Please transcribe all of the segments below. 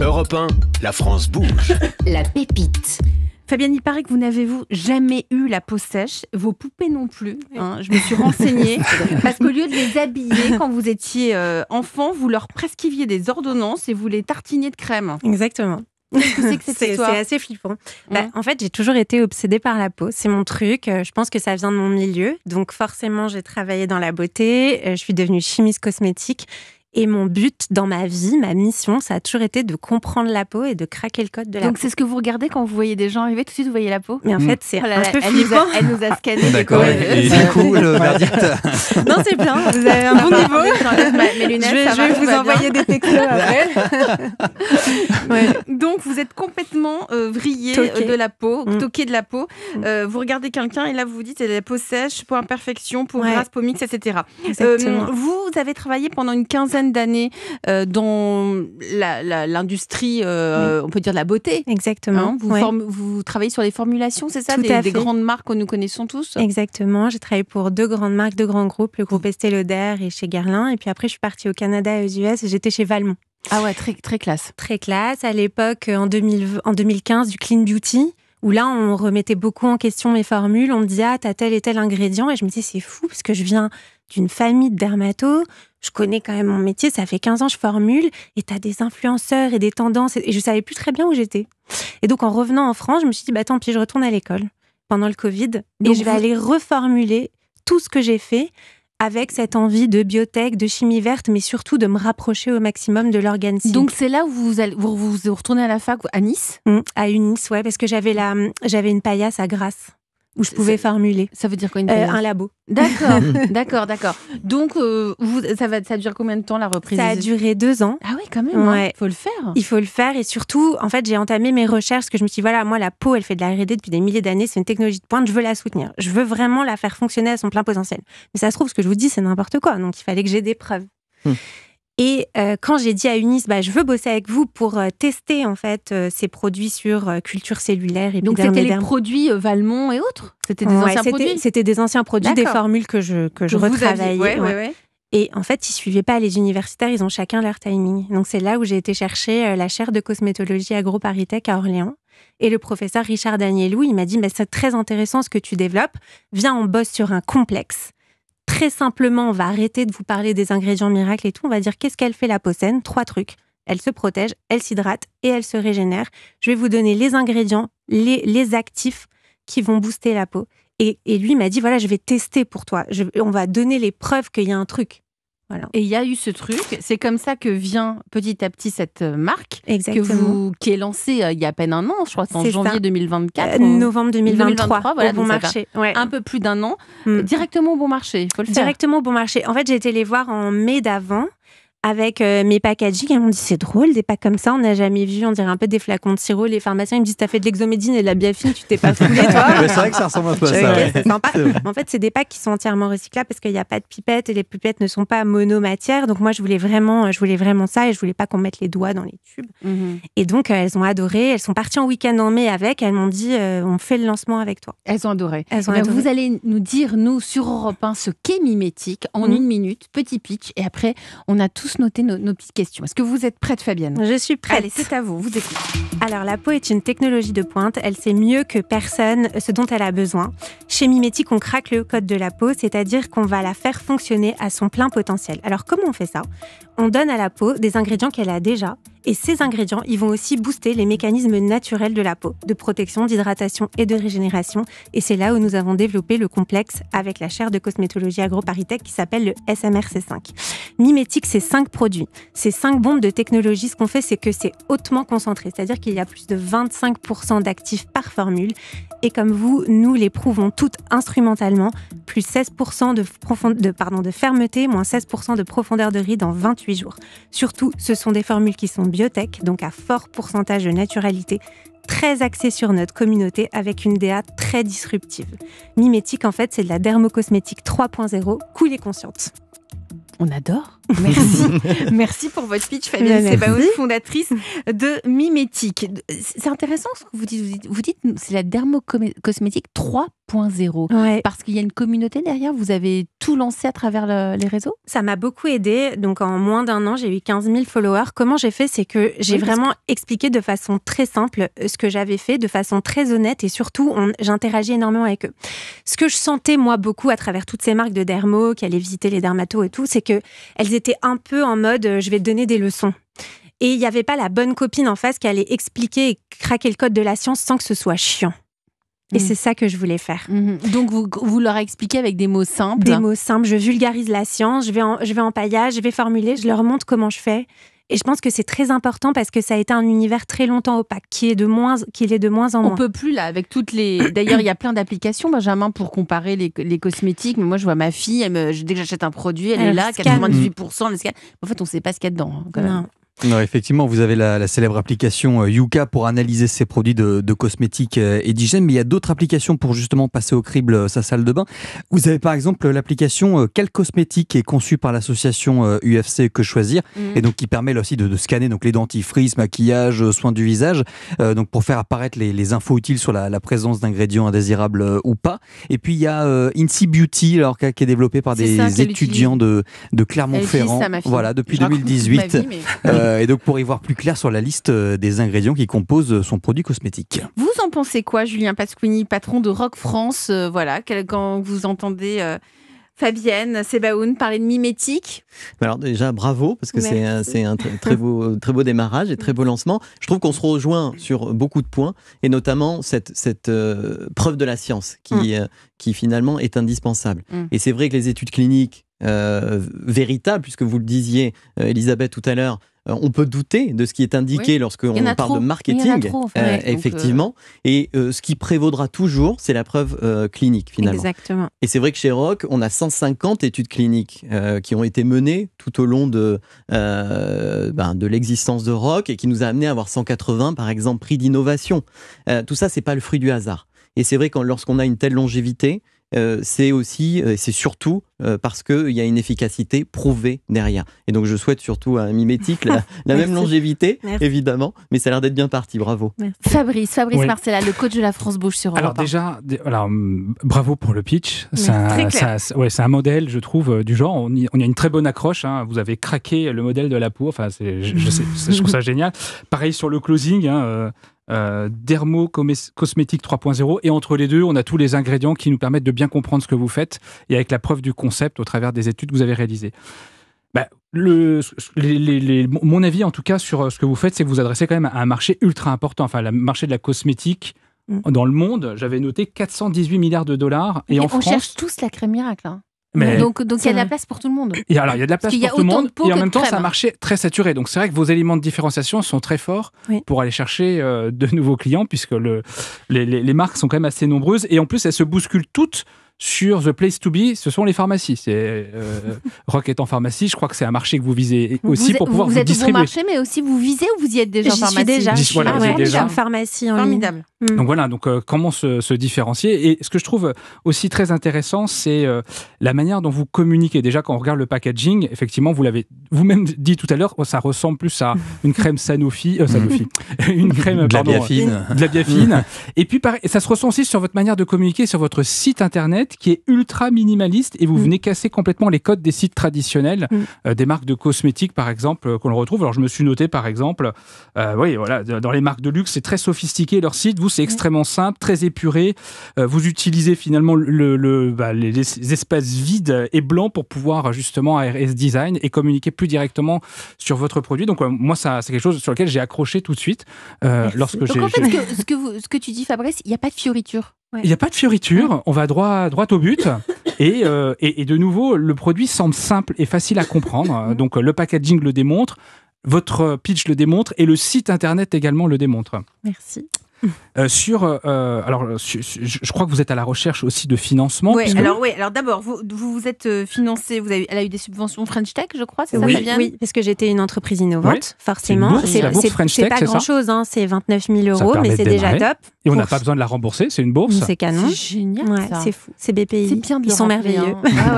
Europe 1, la France bouge. La pépite. Fabienne, il paraît que vous n'avez jamais eu la peau sèche, vos poupées non plus. Je me suis renseignée parce qu'au lieu de les habiller quand vous étiez enfant, vous leur prescriviez des ordonnances et vous les tartiniez de crème. Exactement. Qu'est-ce que c'est que cette histoire ? C'est assez flippant. En fait, j'ai toujours été obsédée par la peau. C'est mon truc. Je pense que ça vient de mon milieu. Donc forcément, j'ai travaillé dans la beauté. Je suis devenue chimiste cosmétique. Et mon but dans ma vie, ma mission, ça a toujours été de comprendre la peau et de craquer le code de la peau. Donc c'est ce que vous regardez quand vous voyez des gens arriver, tout de suite vous voyez la peau ? Mais en fait, c'est un peu elle flippant. Elle nous a scanné. D'accord, et du coup, le verdict. Non, c'est bien, vous avez un bon niveau. J'enlève mes lunettes, je vais vous envoyer des textos après. Donc vous êtes complètement vrillé de la peau, toqué de la peau. Vous regardez quelqu'un et là vous vous dites, elle a la peau sèche, peau imperfection, peau grasse, peau mixte, etc. Vous avez travaillé pendant une quinzaine d'années dans l'industrie, on peut dire de la beauté. Exactement. Vous travaillez sur les formulations, c'est ça, des grandes marques que nous connaissons tous. Exactement. J'ai travaillé pour 2 grandes marques, 2 grands groupes, le groupe Estée Lauder et chez Guerlain. Et puis après, je suis partie au Canada et aux US et j'étais chez Valmont. Ah ouais, très, très classe. Très classe. À l'époque, en 2015, du clean beauty, où là, on remettait beaucoup en question mes formules. On me disait, t'as tel et tel ingrédient. Et je me disais, c'est fou, parce que je viens d'une famille de dermatos. Je connais quand même mon métier. Ça fait 15 ans que je formule. Et t'as des influenceurs et des tendances. Et je savais plus très bien où j'étais. Et donc, en revenant en France, je me suis dit, tant pis, je retourne à l'école pendant le Covid. Donc, et je vais aller reformuler tout ce que j'ai fait avec cette envie de biotech, de chimie verte, mais surtout de me rapprocher au maximum de l'organe cible. Donc c'est là où vous retournez à la fac, à Nice ? À Nice, ouais, parce que j'avais une paillasse à Grasse, où je pouvais formuler. Ça veut dire quoi, une paillasse ? Un labo. D'accord. Donc, ça dure combien de temps, la reprise ? Ça a duré 2 ans. Ah oui, quand même, ouais. Il faut le faire. Il faut le faire, et surtout, en fait, j'ai entamé mes recherches, parce que je me suis dit, voilà, moi, la peau, elle fait de la R&D depuis des milliers d'années, c'est une technologie de pointe, je veux la soutenir. Je veux vraiment la faire fonctionner à son plein potentiel. Mais ça se trouve, ce que je vous dis, c'est n'importe quoi, donc il fallait que j'ai des preuves. Et quand j'ai dit à Eunice, je veux bosser avec vous pour tester en fait ces produits sur culture cellulaire. Donc c'était les produits Valmont et autres ? C'était des anciens produits ? C'était des anciens produits, des formules que je retravaillais. Et en fait, ils suivaient pas les universitaires, ils ont chacun leur timing. Donc c'est là où j'ai été chercher la chaire de cosmétologie AgroParisTech à Orléans. Et le professeur Richard Danielou, il m'a dit, c'est très intéressant ce que tu développes. Viens, on bosse sur un complexe. Très simplement, on va arrêter de vous parler des ingrédients miracles et tout. On va dire qu'est-ce qu'elle fait la peau saine ? 3 trucs. Elle se protège, elle s'hydrate et elle se régénère. Je vais vous donner les ingrédients, les actifs qui vont booster la peau. Et lui m'a dit, voilà, je vais tester pour toi. On va donner les preuves qu'il y a un truc. Voilà. Et il y a eu ce truc. C'est comme ça que vient petit à petit cette marque qui est lancée il y a à peine un an. Je crois que c'est en janvier 2024. Novembre 2023 voilà, au bon marché. Un peu plus d'1 an. Directement au bon marché, il faut le faire. Directement au bon marché. En fait, j'ai été les voir en mai d'avant avec mes packaging. Elles m'ont dit, c'est drôle, des packs comme ça, on n'a jamais vu. On dirait un peu des flacons de sirop. Les pharmaciens, ils me disent, t'as fait de l'exomédine et de la biafine, tu t'es pas foulé, toi. C'est vrai que ça ressemble un peu à ça. C'est sympa. En fait, c'est des packs qui sont entièrement recyclables parce qu'il n'y a pas de pipettes et les pipettes ne sont pas monomatières. Donc moi, je voulais vraiment ça et je voulais pas qu'on mette les doigts dans les tubes. Et donc, elles ont adoré. Elles sont parties en week-end en mai avec. Elles m'ont dit, on fait le lancement avec toi. Elles ont adoré. Vous allez nous dire, nous, sur Europe 1, ce qu'est Mimétique en 1 minute, petit pitch. Et après, on a tous noté nos petites questions. Est-ce que vous êtes prête, Fabienne ? Je suis prête. Allez, c'est à vous. Vous écoutez. Alors, la peau est une technologie de pointe. Elle sait mieux que personne ce dont elle a besoin. Chez Mimétique, on craque le code de la peau, c'est-à-dire qu'on va la faire fonctionner à son plein potentiel. Alors, comment on fait ça ? On donne à la peau des ingrédients qu'elle a déjà. Et ces ingrédients, ils vont aussi booster les mécanismes naturels de la peau, de protection, d'hydratation et de régénération. Et c'est là où nous avons développé le complexe avec la chaire de cosmétologie AgroParisTech qui s'appelle le SMRC5. Mimétique, c'est 5 produits. Ces 5 bombes de technologie, ce qu'on fait, c'est que c'est hautement concentré. C'est-à-dire qu'il y a plus de 25% d'actifs par formule. Et comme vous, nous les prouvons toutes instrumentalement. Plus 16% de fermeté, moins 16% de profondeur de rides en 28 jours. Surtout, ce sont des formules qui sont biotech, donc à fort pourcentage de naturalité, très axée sur notre communauté avec une DA très disruptive. Mimétique, en fait, c'est de la dermocosmétique 3.0, cool et consciente. On adore. Merci. Merci pour votre pitch, Fabienne Sebaoun, fondatrice de Mimétique. C'est intéressant ce que vous dites. Vous dites c'est la dermocosmétique 3.0. 3.0 parce qu'il y a une communauté derrière. Vous avez tout lancé à travers les réseaux. Ça m'a beaucoup aidé. Donc, en moins d'1 an, j'ai eu 15 000 followers. Comment j'ai fait? C'est que j'ai vraiment expliqué de façon très simple ce que j'avais fait, de façon très honnête et surtout, j'interagis énormément avec eux. Ce que je sentais, moi, beaucoup à travers toutes ces marques de dermo qui allaient visiter les dermatos et tout, c'est qu'elles étaient un peu en mode « je vais te donner des leçons ». Et il n'y avait pas la bonne copine en face qui allait expliquer et craquer le code de la science sans que ce soit chiant. Et c'est ça que je voulais faire. Donc, vous leur expliquez avec des mots simples. Des mots simples. Je vulgarise la science, je vais en paillage, je vais formuler, je leur montre comment je fais. Et je pense que c'est très important parce que ça a été un univers très longtemps opaque, qui est de moins en moins. On peut plus là, avec toutes les... D'ailleurs, il y a plein d'applications, Benjamin, pour comparer les cosmétiques. Mais moi, je vois ma fille, dès que j'achète un produit, elle est là, 98%, elle scanne. En fait, on ne sait pas ce qu'il y a dedans, quand même. Non, effectivement, vous avez la célèbre application Yuka pour analyser ses produits de cosmétiques et d'hygiène, mais il y a d'autres applications pour justement passer au crible sa salle de bain. Vous avez par exemple l'application Quel Cosmétique qui est conçue par l'association UFC Que Choisir et donc qui permet là aussi de scanner donc les dentifrices, maquillage, soins du visage, donc pour faire apparaître les infos utiles sur la présence d'ingrédients indésirables ou pas. Et puis il y a Incy Beauty alors, qui est développé par des étudiants de Clermont-Ferrand. Voilà, depuis 2018. Et donc pour y voir plus clair sur la liste des ingrédients qui composent son produit cosmétique. Vous en pensez quoi, Julien Pasquini, patron de Rock France, quand vous entendez Fabienne Sebaoun parler de mimétique? Alors déjà, bravo, parce que c'est un très beau démarrage et très beau lancement. Je trouve qu'on se rejoint sur beaucoup de points, et notamment cette preuve de la science qui finalement est indispensable. Et c'est vrai que les études cliniques véritables, puisque vous le disiez, Elisabeth, tout à l'heure, on peut douter de ce qui est indiqué lorsqu'on parle de marketing, effectivement. Et ce qui prévaudra toujours, c'est la preuve clinique, finalement. Exactement. Et c'est vrai que chez Rock, on a 150 études cliniques qui ont été menées tout au long de l'existence de Rock et qui nous a amené à avoir 180, par exemple, prix d'innovation. Tout ça, c'est pas le fruit du hasard. Et c'est vrai que lorsqu'on a une telle longévité, c'est aussi, c'est surtout parce qu'il y a une efficacité prouvée derrière. Et donc je souhaite surtout à Mimétique la même longévité, évidemment, mais ça a l'air d'être bien parti, bravo. Fabrice Marcella, le coach de la France Bouge sur Europe 1. Alors bravo pour le pitch. C'est un modèle, je trouve, du genre. On y a une très bonne accroche. Hein. Vous avez craqué le modèle de la peau. Enfin, je trouve ça génial. Pareil sur le closing. Dermo Cosmétique 3.0, et entre les deux on a tous les ingrédients qui nous permettent de bien comprendre ce que vous faites, et avec la preuve du concept au travers des études que vous avez réalisées. Mon avis en tout cas sur ce que vous faites, c'est que vous adressez quand même à un marché ultra important, enfin le marché de la cosmétique dans le monde. J'avais noté 418 milliards de dollars, et en France... On cherche tous la crème miracle, hein. Donc il y a de la place pour tout le monde. Il y a de la place pour tout le monde, et en même temps c'est un marché très saturé. Donc c'est vrai que vos éléments de différenciation sont très forts pour aller chercher de nouveaux clients, puisque les marques sont quand même assez nombreuses, et en plus elles se bousculent toutes sur The Place to Be, ce sont les pharmacies. Rock est en pharmacie, je crois que c'est un marché que vous visez aussi pour pouvoir vous distribuer. Vous êtes au bon marché, mais aussi vous visez, ou vous y êtes déjà en pharmacie? Je suis déjà en pharmacie en Formidable. ligne. Donc voilà, comment se différencier. Et ce que je trouve aussi très intéressant, c'est la manière dont vous communiquez. Déjà, quand on regarde le packaging, effectivement, vous l'avez vous-même dit tout à l'heure, ça ressemble plus à une crème Sanofi, une crème de la biafine. De la biafine. Et puis, ça se ressent aussi sur votre manière de communiquer sur votre site internet, qui est ultra minimaliste, et vous venez casser complètement les codes des sites traditionnels, des marques de cosmétiques, par exemple, qu'on retrouve. Alors, je me suis noté, par exemple, dans les marques de luxe, c'est très sophistiqué leur site. Vous, c'est extrêmement simple, très épuré. Vous utilisez finalement les espaces vides et blancs pour pouvoir justement RS design et communiquer plus directement sur votre produit. Donc moi, ça, c'est quelque chose sur lequel j'ai accroché tout de suite. Donc en fait, ce que tu dis, Fabrice, il n'y a pas de fioriture. Il n'y a pas de fioriture, on va droit au but, et de nouveau, le produit semble simple et facile à comprendre. Donc le packaging le démontre, votre pitch le démontre, et le site internet également le démontre. Merci. Je crois que vous êtes à la recherche aussi de financement. Alors d'abord, vous êtes financé, elle a eu des subventions French Tech, je crois, c'est ça, Fabienne? Oui, parce que j'étais une entreprise innovante, forcément. C'est pas grand-chose, hein, c'est 29 000 €, mais c'est déjà top. Et on n'a pas besoin de la rembourser, c'est une bourse. C'est canon. C'est génial, ça. C'est fou, c'est BPI. C'est bien de Ils sont merveilleux.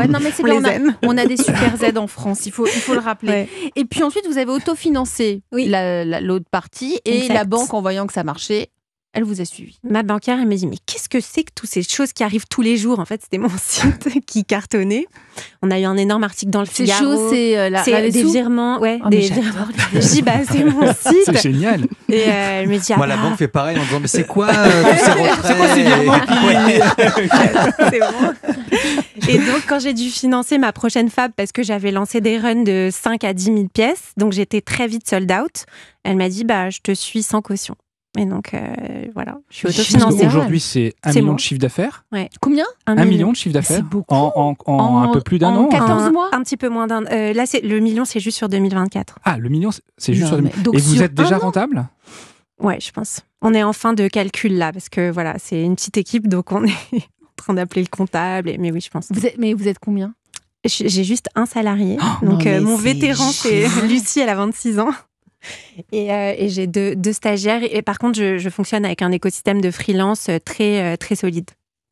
Non, mais c'est bien, on a des super aides en France, il faut le rappeler. Et puis ensuite, vous avez autofinancé l'autre partie, et la banque, en voyant que ça marchait, Elle vous a suivi. Ma banquière, elle m'a dit, mais qu'est-ce que c'est que toutes ces choses qui arrivent tous les jours? En fait, c'était mon site qui cartonnait. On a eu un énorme article dans le Figaro. C'est des virements. Ouais, oh, des virements. C'est mon site. C'est génial. Et elle me dit, moi, la banque fait pareil en disant, mais c'est quoi tous ces retraits? C'est quoi ces virements? C'est bon. Et donc, quand j'ai dû financer ma prochaine fab, parce que j'avais lancé des runs de 5 à 10 000 pièces, donc j'étais très vite sold out, elle m'a dit, je te suis sans caution. Et donc, voilà, je suis autofinancée. Aujourd'hui, c'est 1 million de chiffre d'affaires. Ouais. Combien? 1 million de chiffre d'affaires. C'est beaucoup. En un peu plus d'un an. 14 mois. Un petit peu moins d'un. Là, le million, c'est juste sur 2024. Ah, le million, c'est juste sur 2024. Donc Et vous sur êtes déjà rentable? Ouais, je pense. On est en fin de calcul là, parce que voilà, c'est une petite équipe, donc on est en train d'appeler le comptable. Mais oui, je pense. Mais vous êtes combien? J'ai juste un salarié. Oh, donc non, mon vétéran, c'est Lucie, elle a 26 ans. Et j'ai deux stagiaires. Et par contre, je fonctionne avec un écosystème de freelance très, très solide.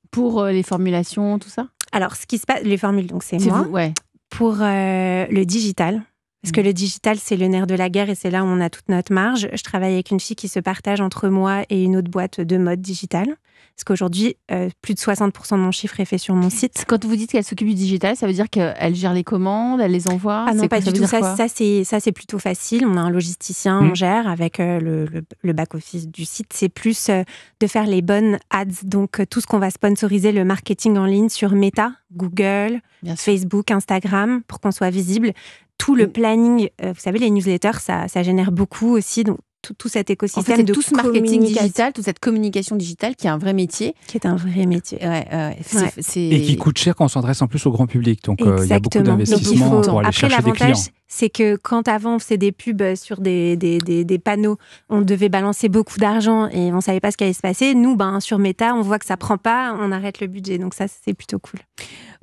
Pour les formulations, tout ça? Alors, ce qui se passe, les formules, donc c'est moi. Vous, ouais. Pour le digital, parce que le digital, c'est le nerf de la guerre et c'est là où on a toute notre marge. Je travaille avec une fille qui se partage entre moi et une autre boîte de mode digital. Parce qu'aujourd'hui, plus de 60% de mon chiffre est fait sur mon site. Quand vous dites qu'elle s'occupe du digital, ça veut dire qu'elle gère les commandes, elle les envoie? Ah non, pas du tout. Ça, c'est plutôt facile. On a un logisticien, on gère avec le back-office du site. C'est plus de faire les bonnes ads. Donc, tout ce qu'on va sponsoriser, le marketing en ligne sur Meta, Google, Facebook, Instagram, pour qu'on soit visible. Tout le planning, vous savez, les newsletters, ça génère beaucoup aussi. Donc, tout cet écosystème de tout ce marketing digital, toute cette communication digitale qui est un vrai métier. Qui est un vrai métier. Et qui coûte cher quand on s'adresse en plus au grand public. Donc, il y a beaucoup d'investissements pour aller chercher des clients. C'est que quand avant on faisait des pubs sur des panneaux, on devait balancer beaucoup d'argent et on savait pas ce qui allait se passer. Nous, sur Meta, on voit que ça prend pas, on arrête le budget. Donc ça, c'est plutôt cool.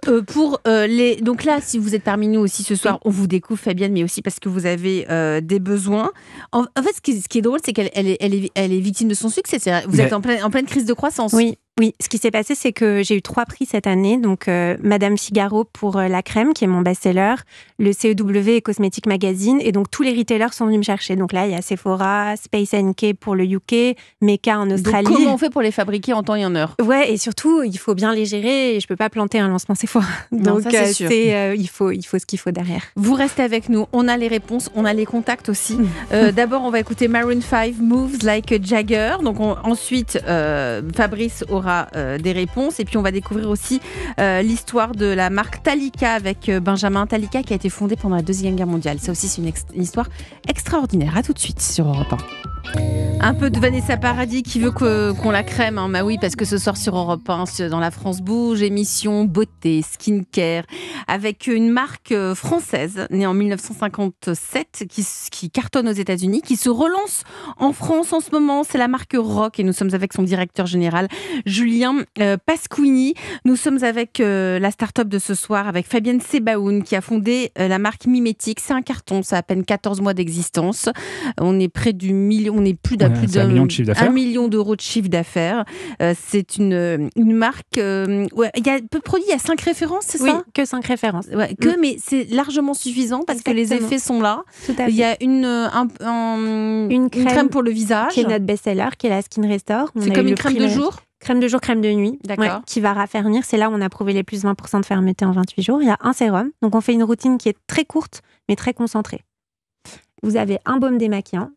Donc là, si vous êtes parmi nous aussi ce soir, on vous découvre, Fabienne, mais aussi parce que vous avez des besoins. En fait, ce qui est drôle, c'est qu'elle est victime de son succès. Vous êtes en pleine crise de croissance. Oui, ce qui s'est passé, c'est que j'ai eu 3 prix cette année. Donc, Madame Figaro pour la crème, qui est mon best-seller, le CEW et Cosmetic Magazine. Et donc, tous les retailers sont venus me chercher. Donc là, il y a Sephora, Space NK pour le UK, Mecca en Australie. Donc, comment on fait pour les fabriquer en temps et en heure? Ouais, et surtout, il faut bien les gérer. Et je peux pas planter un lancement Sephora. Donc, ça, c'est sûr. Il faut ce qu'il faut derrière. Vous restez avec nous. On a les réponses, on a les contacts aussi. D'abord, on va écouter Maroon 5, Moves Like a Jagger. Donc, ensuite, Fabrice aura des réponses et puis on va découvrir aussi l'histoire de la marque Talika avec Benjamin Talika qui a été fondée pendant la Deuxième Guerre mondiale. Ça aussi c'est une histoire extraordinaire. À tout de suite sur Europe 1. Un peu de Vanessa Paradis qui veut qu'on la crème, hein. Bah oui, parce que ce soir sur Europe 1, dans La France Bouge, émission beauté, skincare, avec une marque française née en 1957 qui cartonne aux États-Unis, qui se relance en France en ce moment. C'est la marque Rock et nous sommes avec son directeur général Julien Pasquini. Nous sommes avec la start-up de ce soir, avec Fabienne Sebaoun qui a fondé la marque Mimétique. C'est un carton, ça a à peine 14 mois d'existence. On est près du million, on est plus d'un million de chiffre d'affaires. 1 million d'euros de chiffre d'affaires. C'est une marque. Il y a peu de produits, il y a 5 références, c'est ça? Que 5 références. Mais c'est largement suffisant parce que les effets sont là. Tout à fait. Il y a une crème pour le visage. Qui est notre best-seller, qui est la Skin Restore. C'est comme une crème de jour? Crème de jour, crème de nuit, qui va raffermir. C'est là où on a prouvé les plus 20% de fermeté en 28 jours. Il y a un sérum. Donc, on fait une routine qui est très courte, mais très concentrée. Vous avez un baume démaquillant,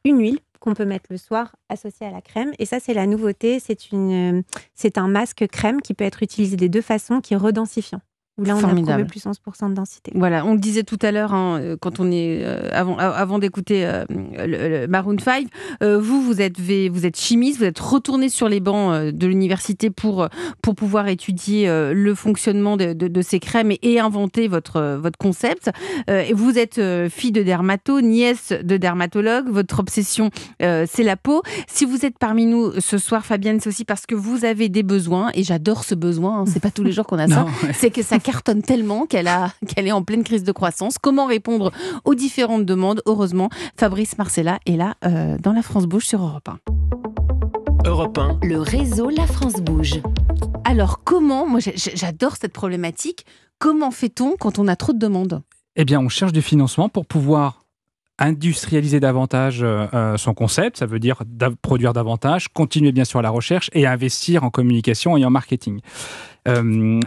une huile qu'on peut mettre le soir associée à la crème. Et ça, c'est la nouveauté. C'est un masque crème qui peut être utilisé des deux façons, qui est redensifiant. Là, on a prouvé plus 11% de densité. Voilà, on le disait tout à l'heure, hein, quand on est avant d'écouter le Maroon 5, vous êtes chimiste, vous êtes retourné sur les bancs de l'université pour pouvoir étudier le fonctionnement de ces crèmes et inventer votre concept. Et vous êtes fille de dermato, nièce de dermatologue. Votre obsession, c'est la peau. Si vous êtes parmi nous ce soir, Fabienne, c'est aussi parce que vous avez des besoins. Et j'adore ce besoin. Hein, c'est pas tous les jours qu'on a ça. C'est que ça cartonne tellement qu'elle est en pleine crise de croissance. Comment répondre aux différentes demandes? Heureusement, Fabrice Marcella est là dans La France Bouge sur Europe 1. Europe 1. Le réseau La France Bouge. Alors comment, moi j'adore cette problématique, comment fait-on quand on a trop de demandes? Eh bien, on cherche du financement pour pouvoir industrialiser davantage son concept, ça veut dire produire davantage, continuer bien sûr la recherche et investir en communication et en marketing.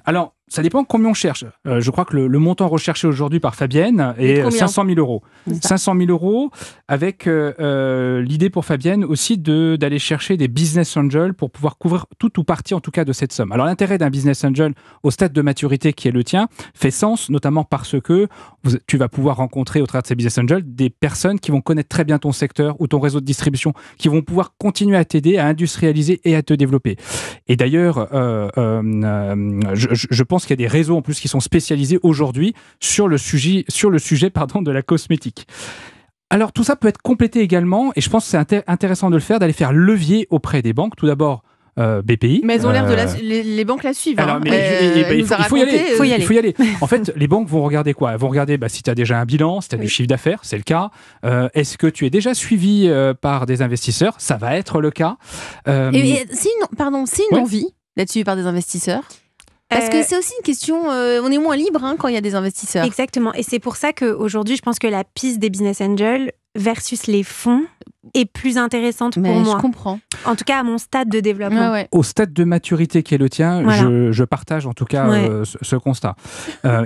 Alors, ça dépend combien on cherche. Je crois que le montant recherché aujourd'hui par Fabienne est 500 000 euros. 500 000 euros avec l'idée pour Fabienne aussi d'aller chercher des business angels pour pouvoir couvrir tout ou partie en tout cas de cette somme. Alors l'intérêt d'un business angel au stade de maturité qui est le tien fait sens, notamment parce que tu vas pouvoir rencontrer au travers de ces business angels des personnes qui vont connaître très bien ton secteur ou ton réseau de distribution, qui vont pouvoir continuer à t'aider à industrialiser et à te développer. Et d'ailleurs, je pense qu'il y a des réseaux en plus qui sont spécialisés aujourd'hui sur le sujet de la cosmétique. Alors tout ça peut être complété également, et je pense que c'est intéressant de le faire, d'aller faire levier auprès des banques. Tout d'abord, BPI. Mais elles ont l'air les banques la suivent. Alors, il faut y aller. En fait, les banques vont regarder quoi? Elles vont regarder si tu as déjà un bilan, si tu as du chiffre d'affaires, c'est le cas. Est-ce que tu es déjà suivi par des investisseurs? Ça va être le cas. C'est une envie d'être suivi par des investisseurs. Parce que c'est aussi une question, on est moins libre quand il y a des investisseurs. Exactement, et c'est pour ça qu'aujourd'hui, je pense que la piste des business angels versus les fonds est plus intéressante pour moi. Je comprends. En tout cas, à mon stade de développement. Ouais. Au stade de maturité qui est le tien, voilà. je partage en tout cas ce constat.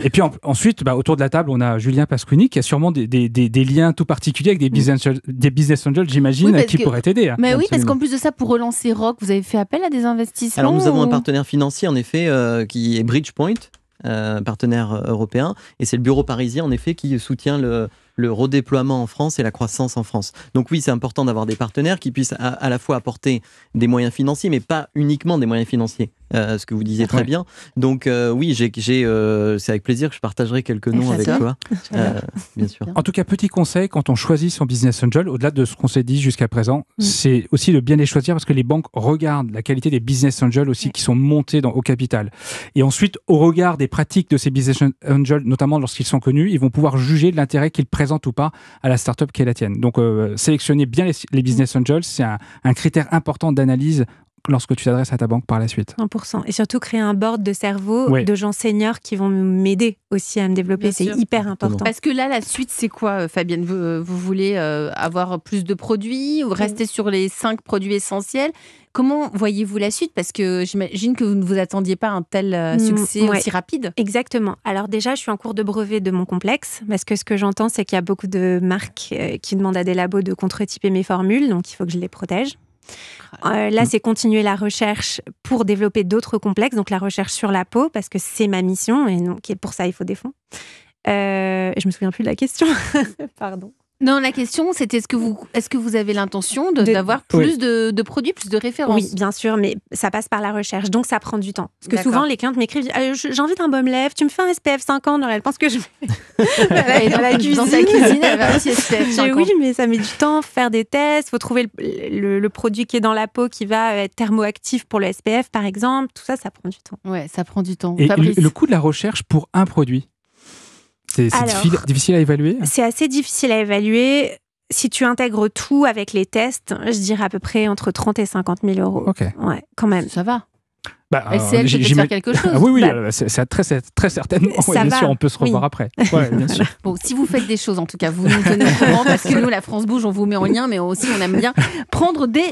Et puis ensuite, autour de la table, on a Julien Pasquini qui a sûrement des liens tout particuliers avec des business angels, j'imagine, qui pourraient t'aider. Mais oui, parce qu'en plus de ça, pour relancer Rock, vous avez fait appel à des investissements. Alors nous avons un partenaire financier, en effet, qui est Bridgepoint, partenaire européen, et c'est le bureau parisien, en effet, qui soutient le redéploiement en France et la croissance en France. Donc oui, c'est important d'avoir des partenaires qui puissent à la fois apporter des moyens financiers, mais pas uniquement des moyens financiers, ce que vous disiez très bien. Donc oui, c'est avec plaisir que je partagerai quelques noms avec toi, bien sûr. En tout cas, petit conseil, quand on choisit son business angel, au-delà de ce qu'on s'est dit jusqu'à présent, c'est aussi de bien les choisir parce que les banques regardent la qualité des business angels aussi qui sont montés au capital. Et ensuite, au regard des pratiques de ces business angels, notamment lorsqu'ils sont connus, ils vont pouvoir juger de l'intérêt qu'ils présentent ou pas à la start-up qui est la tienne. Donc, sélectionner bien les business angels, c'est un critère important d'analyse lorsque tu t'adresses à ta banque par la suite. 100%. Et surtout créer un board de cerveau de gens seniors qui vont m'aider aussi à me développer. Bien c'est sûr. Hyper important. Parce que là, la suite, c'est quoi, Fabienne? Vous voulez avoir plus de produits ou rester sur les 5 produits essentiels? Comment voyez-vous la suite? Parce que j'imagine que vous ne vous attendiez pas à un tel succès aussi rapide. Exactement. Alors déjà, je suis en cours de brevet de mon complexe, parce que ce que j'entends, c'est qu'il y a beaucoup de marques qui demandent à des labos de contre-typer mes formules, donc il faut que je les protège. Là, c'est continuer la recherche pour développer d'autres complexes, donc la recherche sur la peau, parce que c'est ma mission, et donc pour ça, il faut des fonds. Je me souviens plus de la question. Pardon. Non, la question, c'était est-ce que vous avez l'intention d'avoir plus de produits, plus de références? Oui, bien sûr, mais ça passe par la recherche, donc ça prend du temps. Parce que souvent, les clientes m'écrivent j'ai envie d'un baume lèvres, tu me fais un SPF 50, elle pense que je vais dans sa cuisine, elle va aussi SPF 50. Oui, mais ça met du temps, faire des tests, il faut trouver le produit qui est dans la peau qui va être thermoactif pour le SPF, par exemple. Tout ça, ça prend du temps. Ouais, ça prend du temps. Et le coût de la recherche pour un produit? C'est difficile à évaluer? C'est assez difficile à évaluer. Si tu intègres tout avec les tests, je dirais à peu près entre 30 et 50 000 euros. Ok. Ouais, quand même. Ça va. SCL peut faire quelque chose. Oui, c'est très certainement. Bien sûr, on peut se revoir après. Ouais, bien sûr. Bon, si vous faites des choses, en tout cas, vous nous tenez au courant parce que nous, la France Bouge, on vous met en lien, mais aussi on aime bien prendre des